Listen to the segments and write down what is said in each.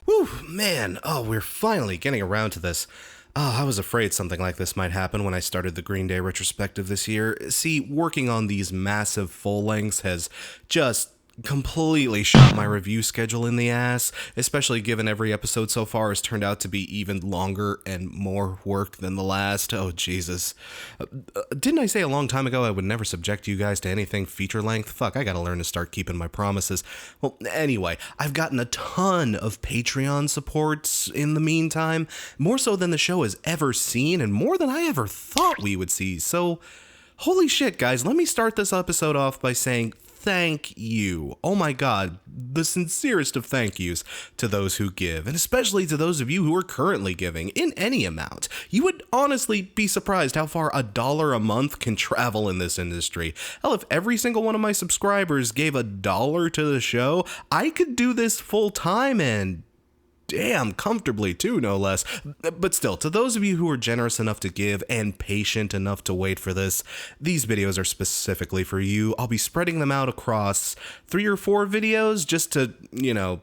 Whew, man, oh, we're finally getting around to this. Oh, I was afraid something like this might happen when I started the Green Day retrospective this year. See, working on these massive full lengths has just completely shot my review schedule in the ass, especially given every episode so far has turned out to be even longer and more work than the last. Oh, Jesus. Didn't I say a long time ago I would never subject you guys to anything feature length? Fuck, I gotta learn to start keeping my promises. Well, anyway, I've gotten a ton of Patreon supports in the meantime, more so than the show has ever seen, and more than I ever thought we would see, so holy shit, guys, let me start this episode off by saying thank you. Oh my god, the sincerest of thank yous to those who give, and especially to those of you who are currently giving in any amount. You would honestly be surprised how far $1 a month can travel in this industry. Hell, if every single one of my subscribers gave $1 to the show, I could do this full time and damn comfortably too, no less. But still, to those of you who are generous enough to give and patient enough to wait for this, these videos are specifically for you. I'll be spreading them out across 3 or 4 videos just to, you know,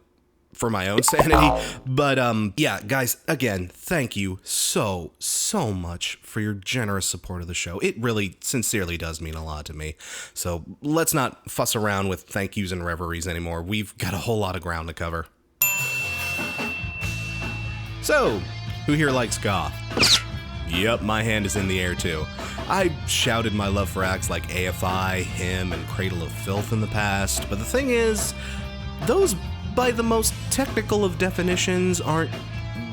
for my own sanity. But yeah, guys, again, thank you so much for your generous support of the show. It really sincerely does mean a lot to me. So let's not fuss around with thank yous and reveries anymore. We've got a whole lot of ground to cover. So, who here likes goth? Yup, my hand is in the air too. I shouted my love for acts like AFI, Him, and Cradle of Filth in the past, but the thing is, those, by the most technical of definitions, aren't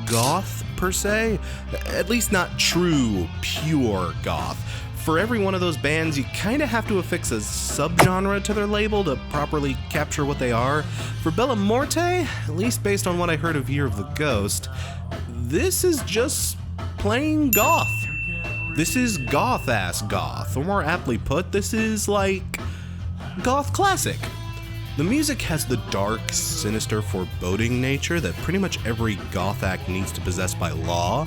goth per se. At least not true, pure goth. For every one of those bands, you kinda have to affix a subgenre to their label to properly capture what they are. For Bella Morte, at least based on what I heard of Year of the Ghost, this is just plain goth. This is goth-ass goth, or more aptly put, this is like goth classic. The music has the dark, sinister, foreboding nature that pretty much every goth act needs to possess by law,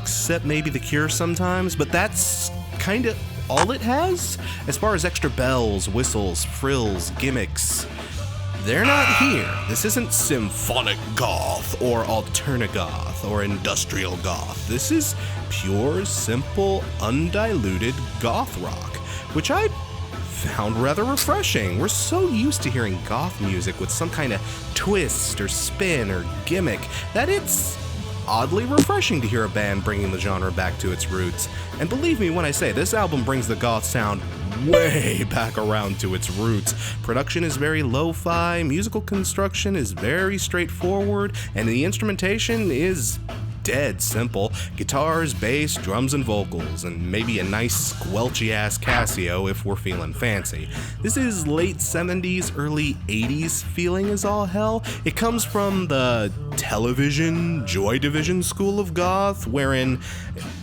except maybe The Cure sometimes, but that's kinda all it has. As far as extra bells, whistles, frills, gimmicks, they're not here. This isn't symphonic goth or alternagoth or industrial goth. This is pure, simple, undiluted goth rock, which I found rather refreshing. We're so used to hearing goth music with some kind of twist or spin or gimmick that it's oddly refreshing to hear a band bringing the genre back to its roots. And believe me when I say, this album brings the goth sound way back around to its roots. Production is very lo-fi, musical construction is very straightforward, and the instrumentation is dead simple. Guitars, bass, drums, and vocals, and maybe a nice squelchy-ass Casio if we're feeling fancy. This is late 70s, early 80s feeling as all hell. It comes from the television, Joy Division school of goth, wherein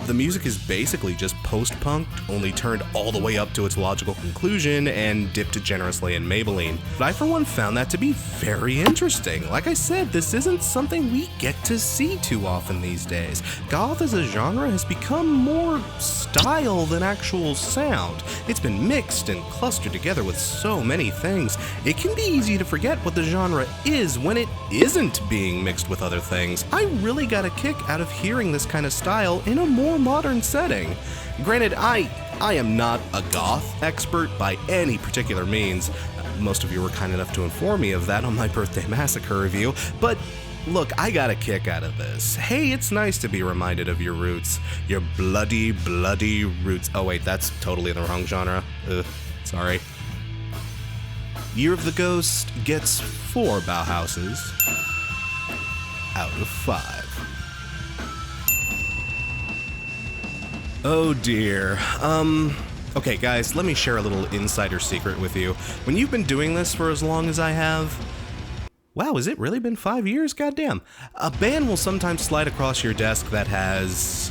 the music is basically just post-punk, only turned all the way up to its logical conclusion and dipped generously in Maybelline. But I for one found that to be very interesting. Like I said, this isn't something we get to see too often these days. Goth as a genre has become more style than actual sound. It's been mixed and clustered together with so many things. It can be easy to forget what the genre is when it isn't being mixed with other things. I really got a kick out of hearing this kind of style in a more modern setting. Granted, I am not a goth expert by any particular means. Most of you were kind enough to inform me of that on my Birthday Massacre review, but look, I got a kick out of this. Hey, it's nice to be reminded of your roots. Your bloody, bloody roots. Oh wait, that's totally in the wrong genre. Sorry. Year of the Ghost gets 4 Bauhauses out of 5. Oh dear. Okay guys, let me share a little insider secret with you. When you've been doing this for as long as I have, wow, has it really been 5 years? Goddamn. A band will sometimes slide across your desk that has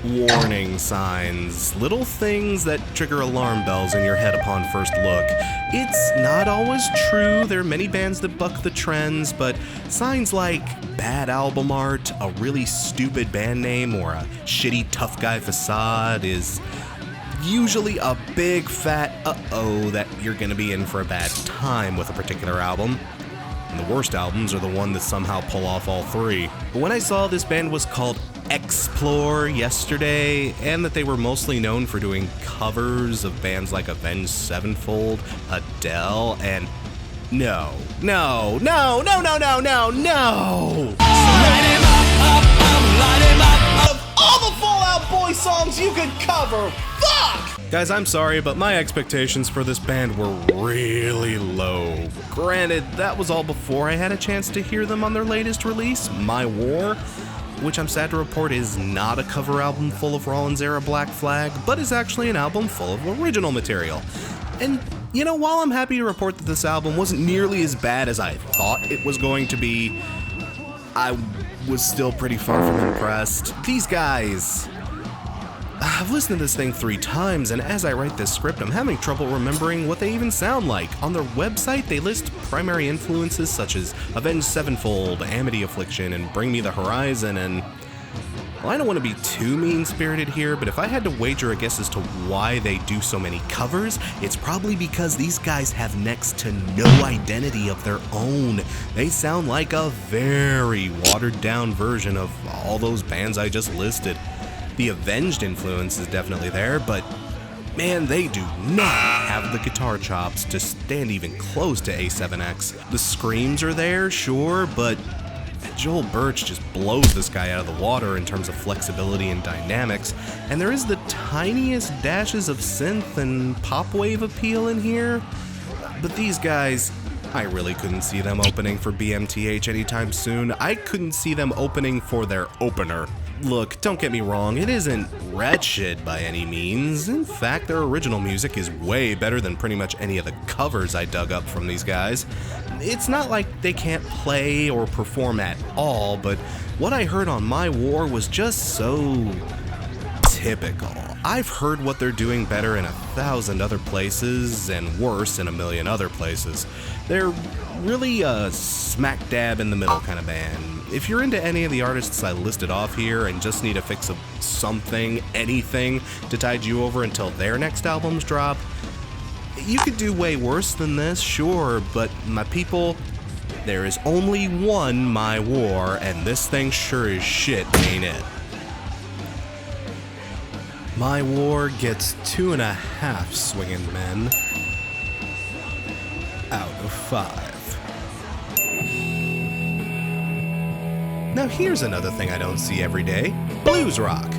Warning signs, little things that trigger alarm bells in your head upon first look. It's not always true, there are many bands that buck the trends, but signs like bad album art, a really stupid band name, or a shitty tough guy facade is usually a big fat uh-oh that you're gonna be in for a bad time with a particular album. And the worst albums are the one that somehow pull off all three. But when I saw this band was called Xplore Yesterday, and that they were mostly known for doing covers of bands like Avenged Sevenfold, Adele, and no. Light him up, of all the Fall Out Boy songs you could cover, fuck! Guys, I'm sorry, but my expectations for this band were really low. Granted, that was all before I had a chance to hear them on their latest release, My War, which I'm sad to report is not a cover album full of Rollins-era Black Flag, but is actually an album full of original material. And, you know, while I'm happy to report that this album wasn't nearly as bad as I thought it was going to be, I was still pretty far from impressed. These guys... I've listened to this thing 3 times, and as I write this script, I'm having trouble remembering what they even sound like. On their website, they list primary influences such as Avenged Sevenfold, Amity Affliction, and Bring Me the Horizon, and... well, I don't want to be too mean-spirited here, but if I had to wager a guess as to why they do so many covers, it's probably because these guys have next to no identity of their own. They sound like a very watered-down version of all those bands I just listed. The Avenged influence is definitely there, but man, they do not have the guitar chops to stand even close to A7X. The screams are there, sure, but Joel Birch just blows this guy out of the water in terms of flexibility and dynamics, and there is the tiniest dashes of synth and pop wave appeal in here, but these guys, I really couldn't see them opening for BMTH anytime soon. I couldn't see them opening for their opener. Look, don't get me wrong, it isn't wretched by any means. In fact, their original music is way better than pretty much any of the covers I dug up from these guys. It's not like they can't play or perform at all, but what I heard on My War was just so typical. I've heard what they're doing better in 1,000 other places, and worse in 1,000,000 other places. They're really a smack dab in the middle kind of band. If you're into any of the artists I listed off here and just need a fix of something, anything, to tide you over until their next albums drop, you could do way worse than this, sure, but my people, there is only one My War, and this thing sure as shit ain't it. My War gets 2.5 swinging men out of 5. Now here's another thing I don't see every day, blues rock.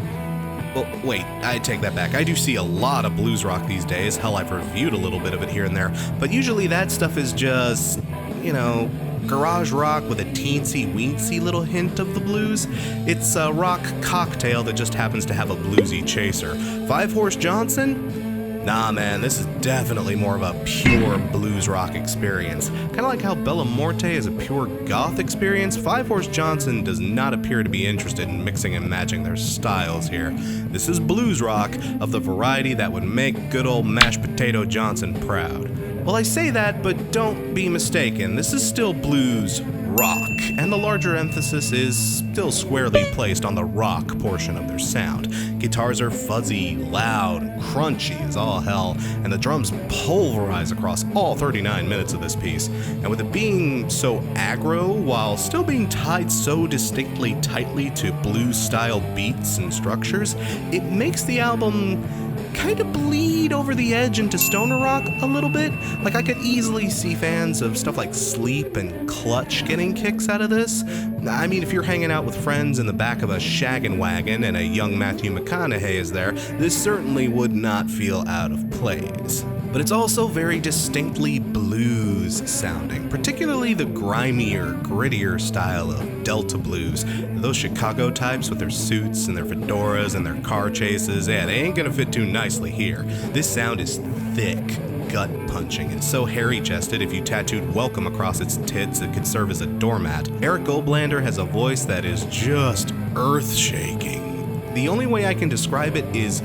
Well, wait, I take that back. I do see a lot of blues rock these days. Hell, I've reviewed a little bit of it here and there, but usually that stuff is just, you know, garage rock with a teensy-weensy little hint of the blues. It's a rock cocktail that just happens to have a bluesy chaser. Five Horse Johnson? Nah, man, this is definitely more of a pure blues rock experience. Kind of like how Bella Morte is a pure goth experience, Five Horse Johnson does not appear to be interested in mixing and matching their styles here. This is blues rock of the variety that would make good old Mashed Potato Johnson proud. Well, I say that, but don't be mistaken, this is still blues rock, and the larger emphasis is still squarely placed on the rock portion of their sound. Guitars are fuzzy, loud, and crunchy as all hell, and the drums pulverize across all 39 minutes of this piece. And with it being so aggro, while still being tied so distinctly tightly to blues-style beats and structures, it makes the album kind of bleed over the edge into stoner rock a little bit. Like, I could easily see fans of stuff like Sleep and Clutch getting kicks out of this. I mean, if you're hanging out with friends in the back of a shaggin' wagon and a young Matthew McConaughey is there, this certainly would not feel out of place. But it's also very distinctly blues sounding, particularly the grimier, grittier style of Delta blues. Those Chicago types with their suits and their fedoras and their car chases, yeah, they ain't gonna fit too nicely here. This sound is thick, gut-punching, and so hairy-chested if you tattooed welcome across its tits it could serve as a doormat. Eric Goldblander has a voice that is just earth-shaking. The only way I can describe it is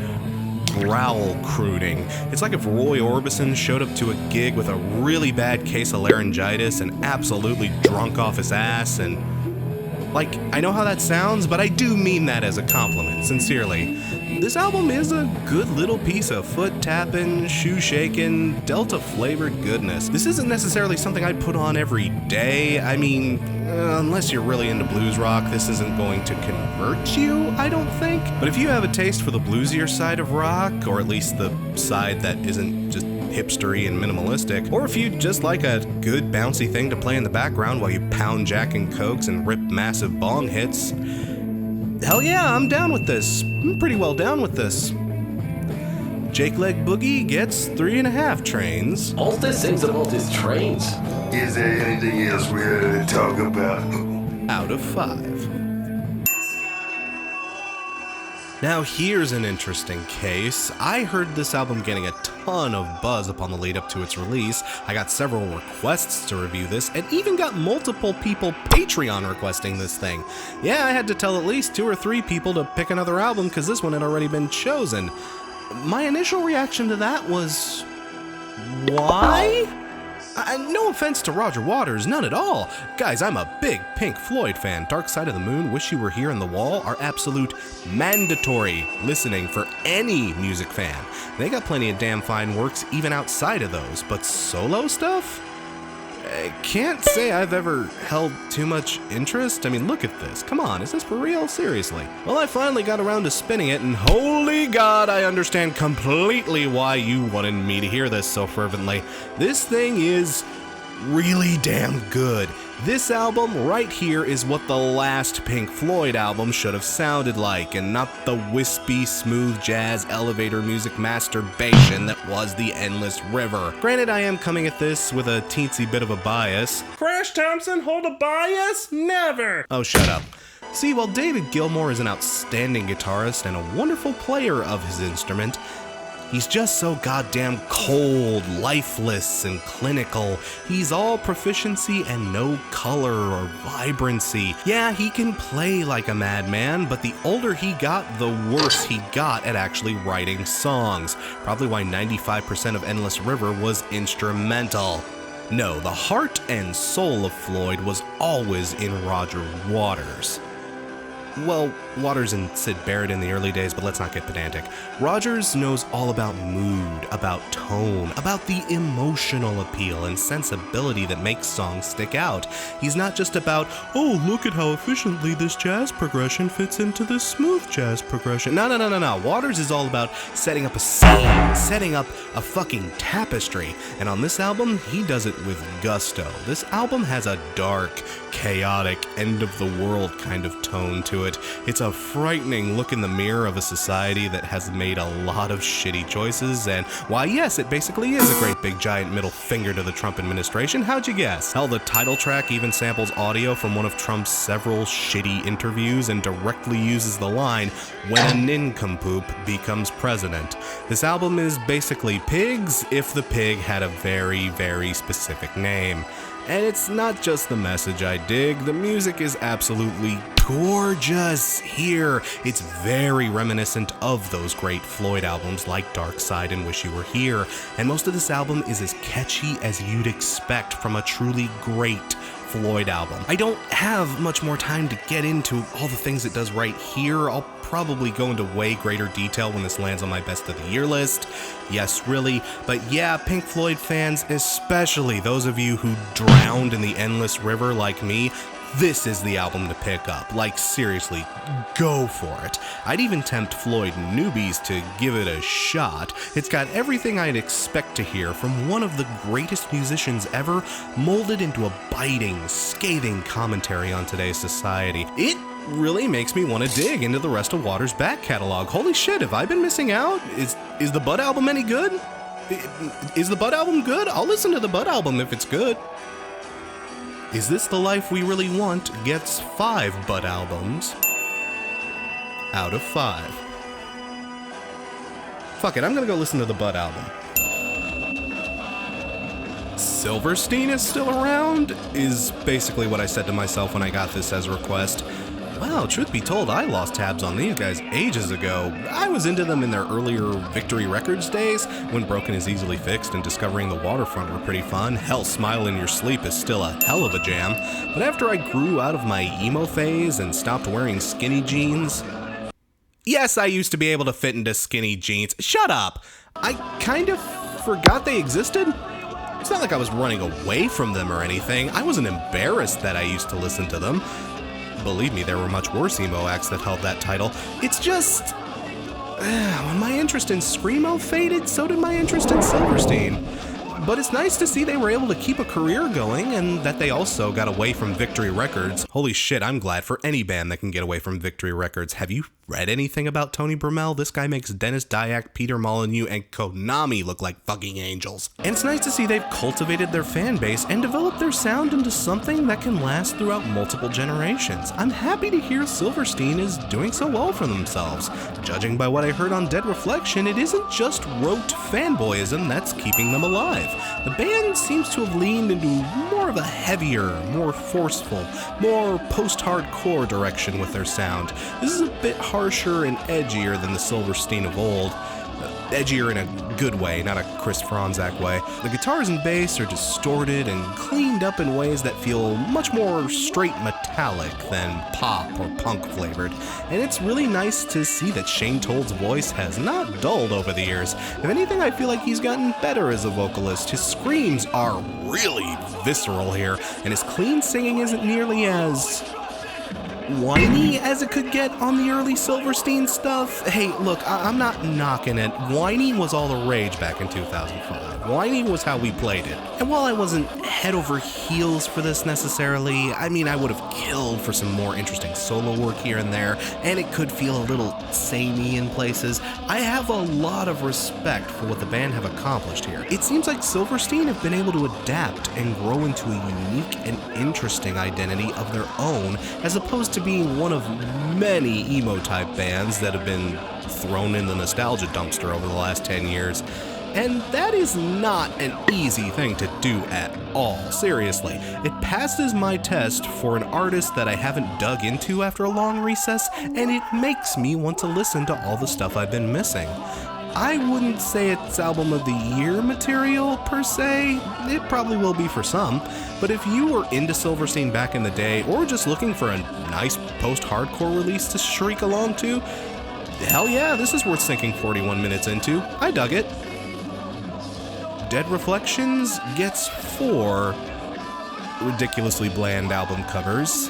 growl crooning. It's like if Roy Orbison showed up to a gig with a really bad case of laryngitis and absolutely drunk off his ass and... Like, I know how that sounds, but I do mean that as a compliment, sincerely. This album is a good little piece of foot-tapping, shoe-shaking, Delta-flavored goodness. This isn't necessarily something I'd put on every day. I mean, unless you're really into blues rock, this isn't going to convert you, I don't think. But if you have a taste for the bluesier side of rock, or at least the side that isn't just hipstery and minimalistic, or if you just like a good bouncy thing to play in the background while you pound Jack and Cokes and rip massive bong hits, hell yeah, I'm down with this. I'm pretty well down with this. Jake Leg Boogie gets 3.5 trains. Morte sings about his trains. Is there anything else we're here to talk about? Out of 5. Now here's an interesting case. I heard this album getting a ton of buzz upon the lead up to its release. I got several requests to review this, and even got multiple people Patreon requesting this thing. Yeah, I had to tell at least 2 or 3 people to pick another album because this one had already been chosen. My initial reaction to that was... why? No offense to Roger Waters, none at all. Guys, I'm a big Pink Floyd fan. Dark Side of the Moon, Wish You Were Here, and The Wall are absolute mandatory listening for any music fan. They got plenty of damn fine works even outside of those, but solo stuff? I can't say I've ever held too much interest. I mean, look at this. Come on, is this for real? Seriously. Well, I finally got around to spinning it, and holy God, I understand completely why you wanted me to hear this so fervently. This thing is really damn good. This album right here is what the last Pink Floyd album should have sounded like, and not the wispy, smooth jazz elevator music masturbation that was The Endless River. Granted, I am coming at this with a teensy bit of a bias. Crash Thompson hold a bias? Never! Oh, shut up. See, while David Gilmour is an outstanding guitarist and a wonderful player of his instrument, he's just so goddamn cold, lifeless, and clinical. He's all proficiency and no color or vibrancy. Yeah, he can play like a madman, but the older he got, the worse he got at actually writing songs. Probably why 95% of Endless River was instrumental. No, the heart and soul of Floyd was always in Roger Waters. Well, Waters and Syd Barrett in the early days, but let's not get pedantic. Rogers knows all about mood, about tone, about the emotional appeal and sensibility that makes songs stick out. He's not just about, oh, look at how efficiently this jazz progression fits into this smooth jazz progression. No. Waters is all about setting up a scene, setting up a fucking tapestry. And on this album, he does it with gusto. This album has a dark, chaotic, end-of-the-world kind of tone to it. It's a frightening look in the mirror of a society that has made a lot of shitty choices, and why yes, it basically is a great big giant middle finger to the Trump administration. How'd you guess? Hell, the title track even samples audio from one of Trump's several shitty interviews and directly uses the line, "When a nincompoop becomes president." This album is basically Pigs if the pig had a very, very specific name. And it's not just the message I dig, the music is absolutely gorgeous here. It's very reminiscent of those great Floyd albums like Dark Side and Wish You Were Here, and most of this album is as catchy as you'd expect from a truly great Floyd album. I don't have much more time to get into all the things it does right here. I'll probably go into way greater detail when this lands on my best of the year list. Yes, really. But yeah, Pink Floyd fans, especially those of you who drowned in the Endless River like me, this is the album to pick up. Like, seriously, go for it. I'd even tempt Floyd newbies to give it a shot. It's got everything I'd expect to hear from one of the greatest musicians ever, molded into a biting, scathing commentary on today's society. It really makes me want to dig into the rest of Waters' back catalog. Holy shit, have I been missing out? Is the Bud album any good? Is the Bud album good? I'll listen to the Bud album if it's good. Is This the Life We Really Want gets 5 Bud albums out of 5. Fuck it, I'm gonna go listen to the Bud album. Silverstein is still around, is basically what I said to myself when I got this as a request. Wow, truth be told, I lost tabs on these guys ages ago. I was into them in their earlier Victory Records days, when Broken is Easily Fixed and Discovering the Waterfront were pretty fun. Hell, Smile in Your Sleep is still a hell of a jam. But after I grew out of my emo phase and stopped wearing skinny jeans... Yes, I used to be able to fit into skinny jeans. Shut up! I kind of forgot they existed. It's not like I was running away from them or anything. I wasn't embarrassed that I used to listen to them. Believe me, there were much worse emo acts that held that title. It's just... when my interest in Screamo faded, so did my interest in Silverstein. But it's nice to see they were able to keep a career going and that they also got away from Victory Records. Holy shit, I'm glad for any band that can get away from Victory Records. Have you read anything about Tony Brummel? This guy makes Dennis Dyack, Peter Molyneux, and Konami look like fucking angels. And it's nice to see they've cultivated their fan base and developed their sound into something that can last throughout multiple generations. I'm happy to hear Silverstein is doing so well for themselves. Judging by what I heard on Dead Reflection, it isn't just rote fanboyism that's keeping them alive. The band seems to have leaned into more of a heavier, more forceful, more post-hardcore direction with their sound. This is a bit harsher and edgier than the Silverstein of old. Edgier in a good way, not a Chris Franzak way. The guitars and bass are distorted and cleaned up in ways that feel much more straight metallic than pop or punk flavored. And it's really nice to see that Shane Told's voice has not dulled over the years. If anything, I feel like he's gotten better as a vocalist. His screams are really visceral here, and his clean singing isn't nearly as whiny as it could get on the early Silverstein stuff. Hey, look, I'm not knocking it. Whiny was all the rage back in 2005. Whiny was how we played it. And while I wasn't head over heels for this necessarily, I mean, I would have killed for some more interesting solo work here and there, and it could feel a little samey in places. I have a lot of respect for what the band have accomplished here. It seems like Silverstein have been able to adapt and grow into a unique and interesting identity of their own, as opposed to being one of many emo-type bands that have been thrown in the nostalgia dumpster over the last 10 years. And that is not an easy thing to do at all, seriously. It passes my test for an artist that I haven't dug into after a long recess, and it makes me want to listen to all the stuff I've been missing. I wouldn't say it's album of the year material per se. It probably will be for some, but if you were into Silverstein back in the day, or just looking for a nice post-hardcore release to shriek along to, hell yeah, this is worth sinking 41 minutes into. I dug it. Dead Reflections gets 4 ridiculously bland album covers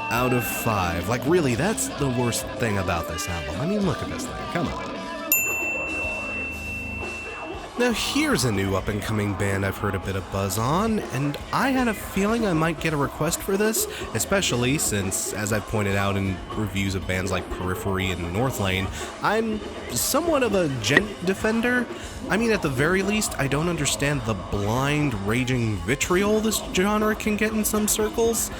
out of 5. Like, really, that's the worst thing about this album. I mean, look at this thing. Come on. Now here's a new up-and-coming band I've heard a bit of buzz on, and I had a feeling I might get a request for this, especially since, as I've pointed out in reviews of bands like Periphery and Northlane, I'm somewhat of a gent defender. I mean, at the very least, I don't understand the blind, raging vitriol this genre can get in some circles.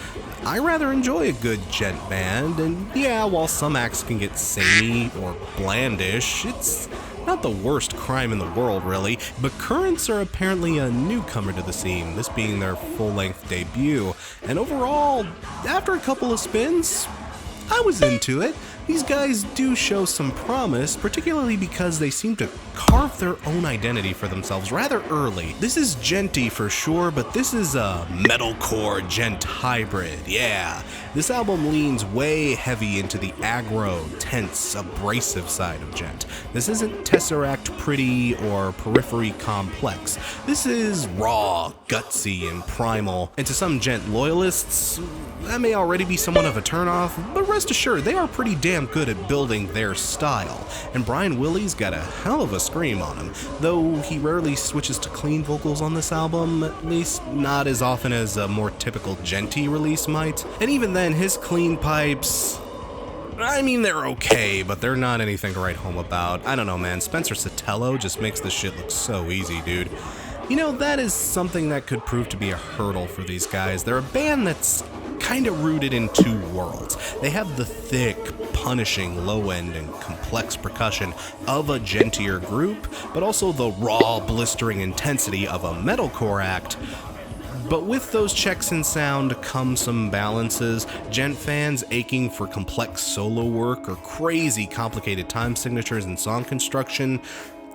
I rather enjoy a good gent band, and yeah, while some acts can get samey or blandish, it's not the worst crime in the world, really, but Currents are apparently a newcomer to the scene, this being their full-length debut, and overall, after a couple of spins, I was into it. These guys do show some promise, particularly because they seem to carve their own identity for themselves rather early. This is genty for sure, but this is a metalcore gent hybrid, yeah. This album leans way heavy into the aggro, tense, abrasive side of gent. This isn't Tesseract pretty or Periphery complex. This is raw, gutsy, and primal. And to some gent loyalists, that may already be somewhat of a turnoff, but rest assured, they are pretty damn good at building their style. And Brian Willey's got a hell of a scream on him, though he rarely switches to clean vocals on this album, at least not as often as a more typical genty release might. And even then, his clean pipes, I mean, they're okay, but they're not anything to write home about. I don't know, man, Spencer Sotelo just makes this shit look so easy, dude. You know, that is something that could prove to be a hurdle for these guys. They're a band that's kind of rooted in two worlds. They have the thick, punishing low-end and complex percussion of a gentier group, but also the raw, blistering intensity of a metalcore act. But with those checks in sound come some balances. Gent fans aching for complex solo work or crazy complicated time signatures and song construction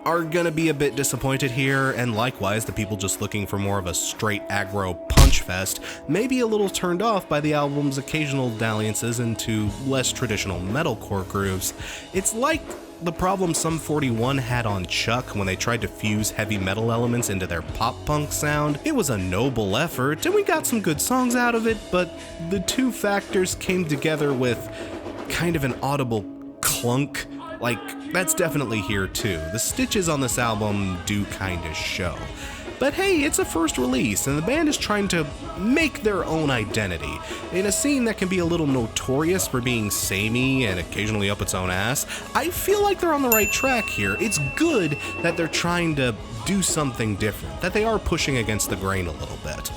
are gonna be a bit disappointed here, and likewise the people just looking for more of a straight aggro punch fest may be a little turned off by the album's occasional dalliances into less traditional metalcore grooves. It's like the problem Sum 41 had on Chuck when they tried to fuse heavy metal elements into their pop-punk sound. It was a noble effort, and we got some good songs out of it, but the two factors came together with kind of an audible clunk. Like, that's definitely here too. The stitches on this album do kinda show. But hey, it's a first release, and the band is trying to make their own identity. In a scene that can be a little notorious for being samey and occasionally up its own ass, I feel like they're on the right track here. It's good that they're trying to do something different, that they are pushing against the grain a little bit.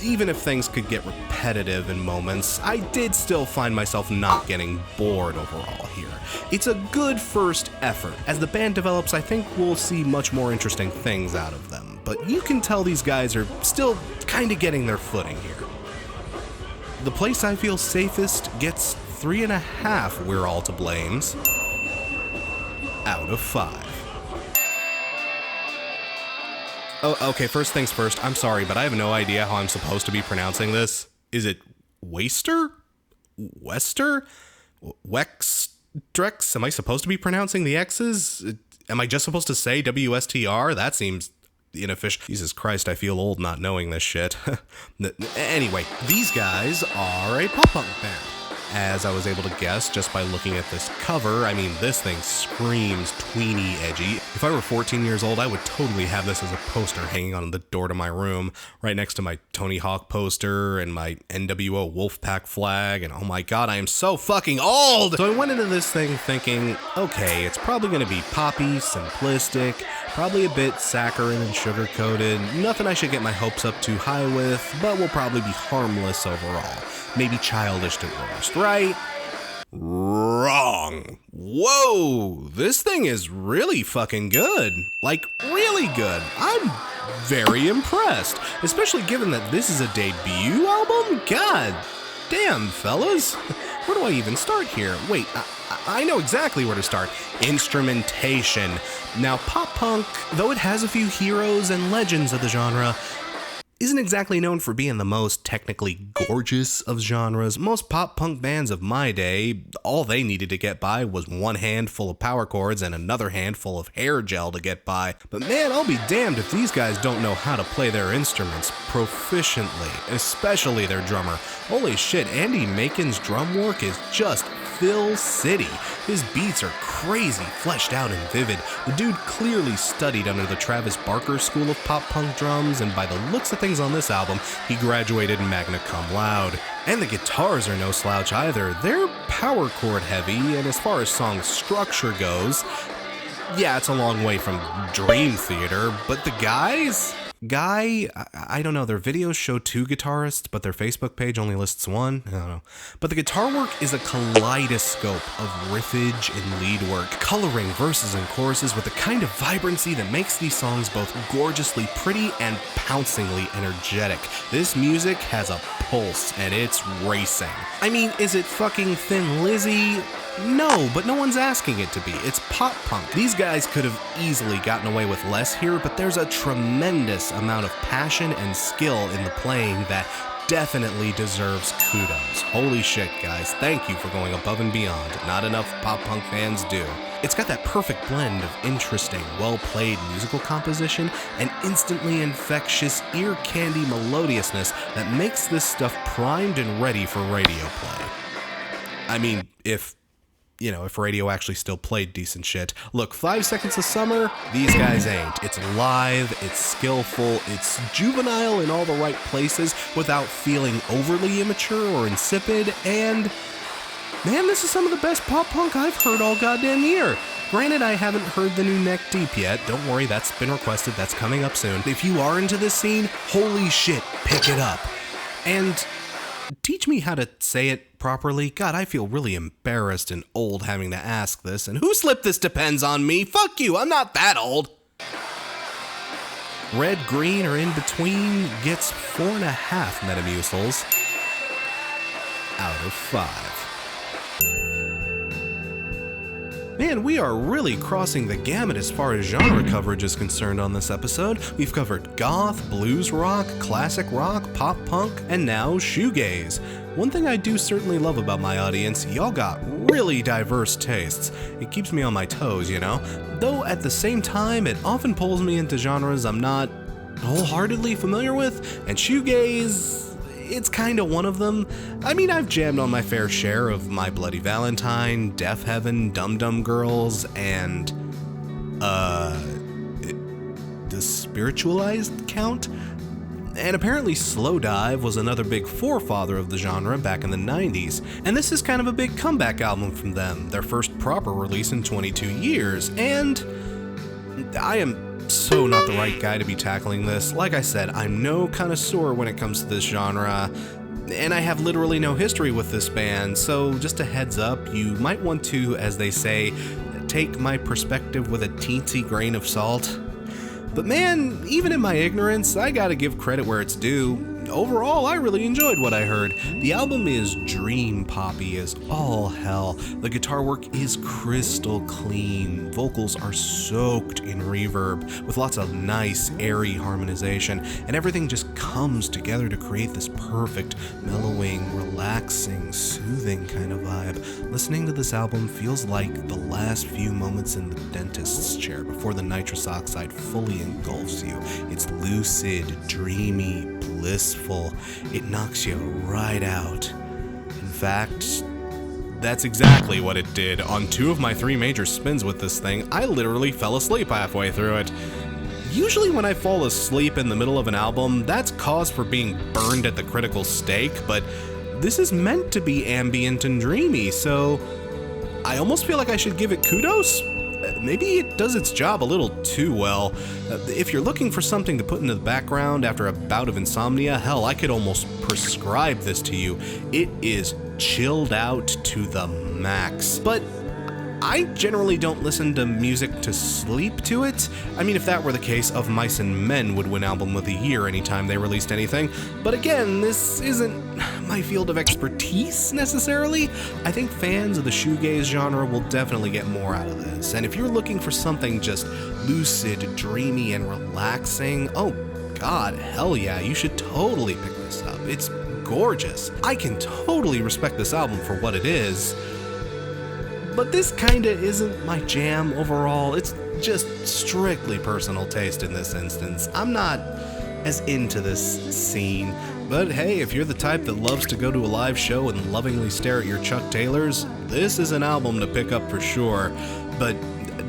Even if things could get repetitive in moments, I did still find myself not getting bored overall here. It's a good first effort. As the band develops, I think we'll see much more interesting things out of them. But you can tell these guys are still kinda getting their footing here. The place I feel safest gets 3.5 We're All to Blames out of 5. Oh, okay, first things first, I'm sorry, but I have no idea how I'm supposed to be pronouncing this. Is it Waster? Wester? Wextrex? Am I supposed to be pronouncing the X's? Am I just supposed to say WSTR? That seems inofficial. Jesus Christ, I feel old not knowing this shit. Anyway, these guys are a pop-punk band. As I was able to guess just by looking at this cover, I mean, this thing screams tweeny edgy. If I were 14 years old, I would totally have this as a poster hanging on the door to my room, right next to my Tony Hawk poster and my NWO Wolfpack flag, and oh my god, I am so fucking old! So I went into this thing thinking, okay, it's probably gonna be poppy, simplistic, probably a bit saccharine and sugar-coated, nothing I should get my hopes up too high with, but will probably be harmless overall. Maybe childish at worst, right? Wrong. Whoa, this thing is really fucking good. Like, really good. I'm very impressed, especially given that this is a debut album? God damn, fellas. Where do I even start here? Wait, I know exactly where to start. Instrumentation. Now, pop-punk, though it has a few heroes and legends of the genre, isn't exactly known for being the most technically gorgeous of genres. Most pop-punk bands of my day, all they needed to get by was one handful of power chords and another handful of hair gel to get by. But man, I'll be damned if these guys don't know how to play their instruments proficiently, especially their drummer. Holy shit, Andy Makin's drum work is just Phil City. His beats are crazy, fleshed out and vivid. The dude clearly studied under the Travis Barker school of pop-punk drums, and by the looks of things on this album, he graduated magna cum laude. And the guitars are no slouch either. They're power chord heavy, and as far as song structure goes, yeah, it's a long way from Dream Theater, but the Guy, I don't know, their videos show 2 guitarists, but their Facebook page only lists 1, I don't know. But the guitar work is a kaleidoscope of riffage and lead work, coloring verses and choruses with the kind of vibrancy that makes these songs both gorgeously pretty and pouncingly energetic. This music has a pulse, and it's racing. I mean, is it fucking Thin Lizzy? No, but no one's asking it to be. It's pop punk. These guys could have easily gotten away with less here, but there's a tremendous amount of passion and skill in the playing that definitely deserves kudos. Holy shit, guys. Thank you for going above and beyond. Not enough pop punk fans do. It's got that perfect blend of interesting, well-played musical composition and instantly infectious, ear-candy melodiousness that makes this stuff primed and ready for radio play. I mean, if radio actually still played decent shit. Look, 5 Seconds of Summer, these guys ain't. It's live, it's skillful, it's juvenile in all the right places without feeling overly immature or insipid, and man, this is some of the best pop punk I've heard all goddamn year. Granted, I haven't heard the new Neck Deep yet. Don't worry, that's been requested, that's coming up soon. If you are into this scene, holy shit, pick it up. And teach me how to say it properly. God, I feel really embarrassed and old having to ask this. And who slipped this depends on me? Fuck you, I'm not that old. red, green, or in between gets 4.5 Metamucils out of 5. Man, we are really crossing the gamut as far as genre coverage is concerned on this episode. We've covered goth, blues rock, classic rock, pop punk, and now shoegaze. One thing I do certainly love about my audience, y'all got really diverse tastes. It keeps me on my toes, you know? Though at the same time, it often pulls me into genres I'm not wholeheartedly familiar with, and shoegaze, it's kinda one of them. I mean, I've jammed on my fair share of My Bloody Valentine, Deaf Heaven, Dum Dum Girls, and, does Spiritualized count? And apparently Slowdive was another big forefather of the genre back in the 90s, and this is kind of a big comeback album from them, their first proper release in 22 years, and I am so not the right guy to be tackling this. Like I said, I'm no connoisseur when it comes to this genre, and I have literally no history with this band, so just a heads up, you might want to, as they say, take my perspective with a teensy grain of salt. But man, even in my ignorance, I gotta give credit where it's due. Overall, I really enjoyed what I heard. The album is dream poppy as all hell. The guitar work is crystal clean. Vocals are soaked in reverb with lots of nice, airy harmonization, and everything just comes together to create this perfect, mellowing, relaxing, soothing kind of vibe. Listening to this album feels like the last few moments in the dentist's chair before the nitrous oxide fully engulfs you. It's lucid, dreamy, blissful. It knocks you right out. In fact, that's exactly what it did. On 2 of my 3 major spins with this thing, I literally fell asleep halfway through it. Usually when I fall asleep in the middle of an album, that's cause for being burned at the critical stake, but this is meant to be ambient and dreamy, so I almost feel like I should give it kudos. Maybe it does its job a little too well. If you're looking for something to put into the background after a bout of insomnia, hell, I could almost prescribe this to you. It is chilled out to the max. But I generally don't listen to music to sleep to it. I mean, if that were the case, Of Mice and Men would win Album of the Year anytime they released anything. But again, this isn't my field of expertise necessarily. I think fans of the shoegaze genre will definitely get more out of this. And if you're looking for something just lucid, dreamy, and relaxing, oh god, hell yeah, you should totally pick this up. It's gorgeous. I can totally respect this album for what it is. But this kinda isn't my jam overall. It's just strictly personal taste in this instance. I'm not as into this scene. But hey, if you're the type that loves to go to a live show and lovingly stare at your Chuck Taylors, this is an album to pick up for sure. But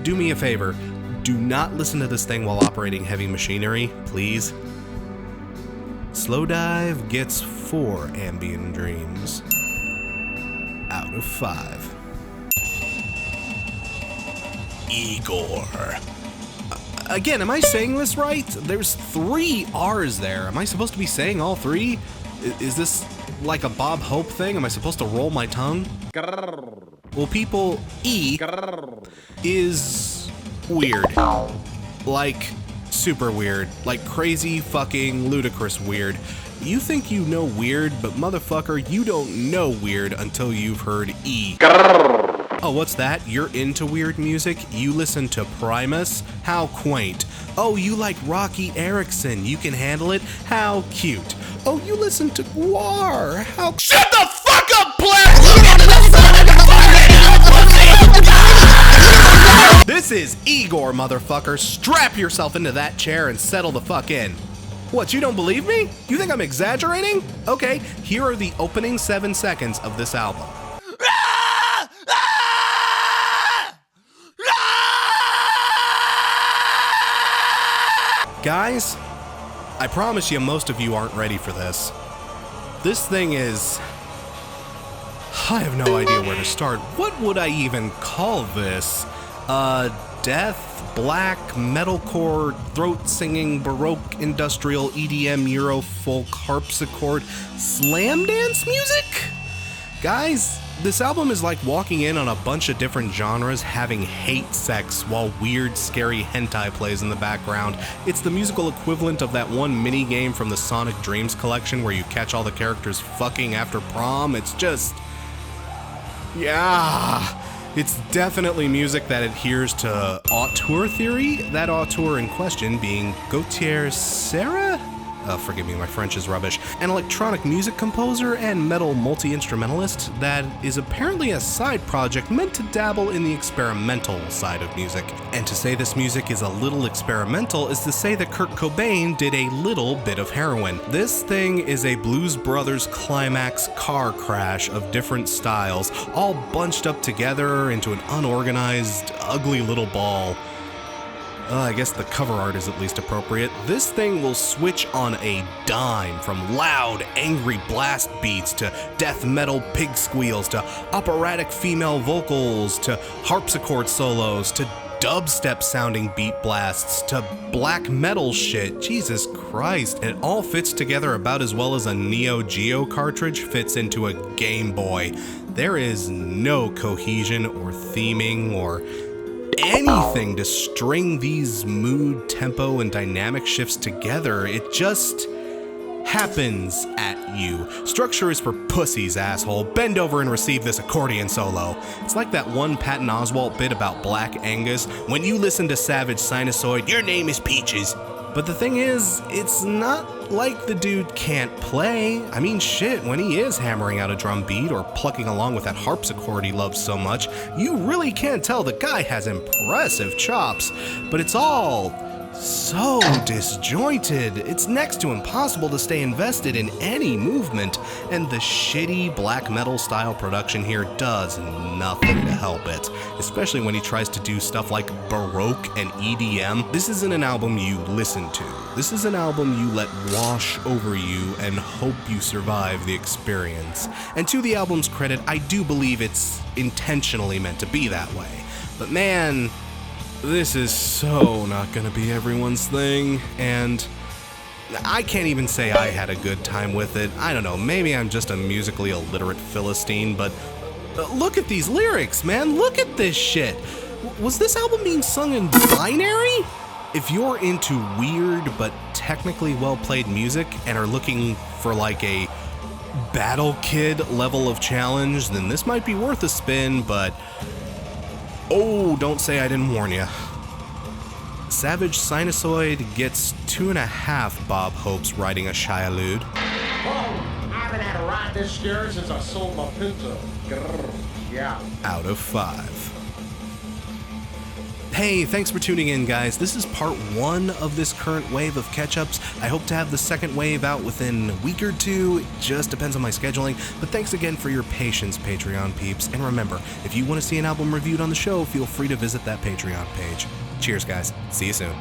do me a favor, do not listen to this thing while operating heavy machinery, please. Slowdive gets 4 ambient dreams out of 5. Igorrr. Again, am I saying this right? There's 3 R's there. Am I supposed to be saying all 3? Is this like a Bob Hope thing? Am I supposed to roll my tongue? Well, people, E is weird. Like, super weird. Like crazy fucking ludicrous weird. You think you know weird, but motherfucker, you don't know weird until you've heard E. Oh, what's that? You're into weird music? You listen to Primus? How quaint. Oh, you like Rocky Erickson? You can handle it? How cute. Oh, you listen to Igorrr? How— Shut the fuck up, Black! This is Igorrr, motherfucker. Strap yourself into that chair and settle the fuck in. What, you don't believe me? You think I'm exaggerating? Okay, here are the opening 7 seconds of this album. Guys, I promise you most of you aren't ready for this. This thing is— I have no idea where to start. What would I even call this? Death, black, metalcore, throat-singing, baroque, industrial, EDM, Euro, folk, harpsichord, slam dance music? Guys, This album is like walking in on a bunch of different genres having hate sex while weird, scary hentai plays in the background. It's the musical equivalent of that one mini game from the Sonic Dreams collection where you catch all the characters fucking after prom. It's just... yeah... It's definitely music that adheres to auteur theory, that auteur in question being Gautier Serra? Forgive me, my French is rubbish. An electronic music composer and metal multi-instrumentalist that is apparently a side project meant to dabble in the experimental side of music. And to say this music is a little experimental is to say that Kurt Cobain did a little bit of heroin. This thing is a Blues Brothers climax car crash of different styles, all bunched up together into an unorganized, ugly little ball. I guess the cover art is at least appropriate. This thing will switch on a dime from loud, angry blast beats to death metal pig squeals to operatic female vocals to harpsichord solos to dubstep sounding beat blasts to black metal shit. Jesus Christ. And it all fits together about as well as a Neo Geo cartridge fits into a Game Boy. There is no cohesion or theming or anything to string these mood, tempo, and dynamic shifts together. It just happens at you. Structure is for pussies, asshole. Bend over and receive this accordion solo. It's like that one Patton Oswalt bit about Black Angus. When you listen to Savage Sinusoid, your name is Peaches. But the thing is, it's not like the dude can't play. I mean, shit, when he is hammering out a drum beat or plucking along with that harpsichord he loves so much, you really can't tell the guy has impressive chops. But it's all so disjointed. It's next to impossible to stay invested in any movement, and the shitty black metal style production here does nothing to help it, especially when he tries to do stuff like Baroque and EDM. This isn't an album you listen to. This is an album you let wash over you and hope you survive the experience. And to the album's credit, I do believe it's intentionally meant to be that way. But man, this is so not gonna be everyone's thing, and I can't even say I had a good time with it. I don't know, maybe I'm just a musically illiterate Philistine, but look at these lyrics, man. Look at this shit. Was this album being sung in binary? If you're into weird but technically well-played music and are looking for like a Battle Kid level of challenge, then this might be worth a spin, but oh, don't say I didn't warn ya. Savage Sinusoid gets 2.5 Bob Hopes riding a Shia-Lude. Whoa, I haven't had a ride this year since I sold my Pinto. Grrr, yeah. Out of 5. Hey, thanks for tuning in, guys. This is part 1 of this current wave of catch-ups. I hope to have the second wave out within a week or two. It just depends on my scheduling. But thanks again for your patience, Patreon peeps. And remember, if you want to see an album reviewed on the show, feel free to visit that Patreon page. Cheers, guys. See you soon.